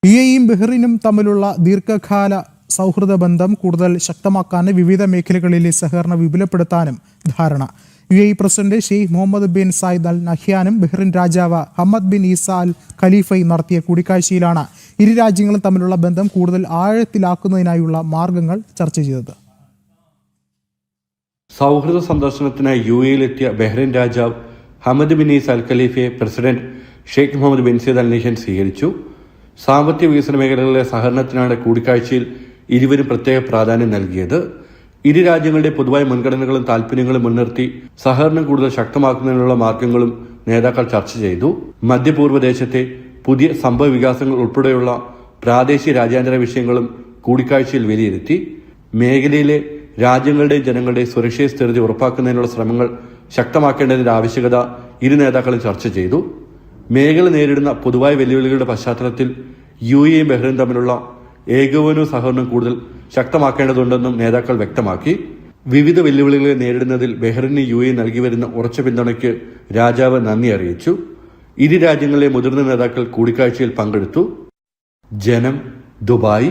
യുഎഇയും ബഹ്റിനും തമ്മിലുള്ള ദീർഘകാല സൗഹൃദ ബന്ധം കൂടുതൽ ശക്തമാക്കാനും വിവിധ മേഖലകളിലെ സഹകരണം വിപുലപ്പെടുത്താനും ധാരണ. UAE president Sheikh Mohammed bin Zayed Al നഹ്യാനും ബഹ്റിൻ രാജാവ് ഹമ്മദ് ബിൻ ഈസ അൽ ഖലീഫയും നടത്തിയ കൂടിക്കാഴ്ചയിലാണ് ഇരു രാജ്യങ്ങളും തമ്മിലുള്ള ബന്ധം കൂടുതൽ ആഴത്തിലാക്കുന്നതിനായുള്ള മാർഗങ്ങൾ ചർച്ച ചെയ്തത്. സൗഹൃദ സന്ദർശനത്തിനായി യുഎഇയിലെത്തിയ ബഹ്റിൻ രാജാവ് ഹമ്മദ് ബിൻ ഈസ അൽ ഖലീഫയെ president Sheikh Mohammed bin Zayed Al Nahyan സ്വീകരിച്ചു. സാമ്പത്തിക വികസന മേഖലകളിലെ സഹകരണത്തിനാണ് കൂടിക്കാഴ്ചയിൽ ഇരുവരും പ്രത്യേക പ്രാധാന്യം നൽകിയത്. ഇരു രാജ്യങ്ങളുടെ പൊതുവായ മുൻഗണനകളും താൽപര്യങ്ങളും മുൻനിർത്തി സഹകരണം കൂടുതൽ ശക്തമാക്കുന്നതിനുള്ള മാർഗങ്ങളും നേതാക്കൾ ചർച്ച ചെയ്തു. മധ്യപൂർവ്വ ദേശത്തെ പുതിയ സംഭവ വികാസങ്ങൾ ഉൾപ്പെടെയുള്ള പ്രാദേശിക രാജ്യാന്തര വിഷയങ്ങളും കൂടിക്കാഴ്ചയിൽ വിലയിരുത്തി. മേഖലയിലെ രാജ്യങ്ങളുടെയും ജനങ്ങളുടെയും സുരക്ഷയും സ്ഥിരത ഉറപ്പാക്കുന്നതിനുള്ള ശ്രമങ്ങൾ ശക്തമാക്കേണ്ടതിന്റെ ആവശ്യകത ഇരു നേതാക്കളും ചർച്ച ചെയ്തു. മേഖല നേരിടുന്ന പൊതുവായ വെല്ലുവിളികളുടെ പശ്ചാത്തലത്തിൽ യുഎഇയും ബഹ്റിനും തമ്മിലുള്ള ഏകോപനവും സഹകരണം കൂടുതൽ ശക്തമാക്കേണ്ടതുണ്ടെന്നും നേതാക്കൾ വ്യക്തമാക്കി. വിവിധ വെല്ലുവിളികളെ നേരിടുന്നതിൽ ബഹ്റിന് യുഎഇ നൽകി വരുന്ന ഉറച്ച പിന്തുണയ്ക്ക് രാജാവ് നന്ദി അറിയിച്ചു. ഇരു രാജ്യങ്ങളിലെ മുതിർന്ന നേതാക്കൾ കൂടിക്കാഴ്ചയിൽ പങ്കെടുത്തു. ജനം, ദുബായ്.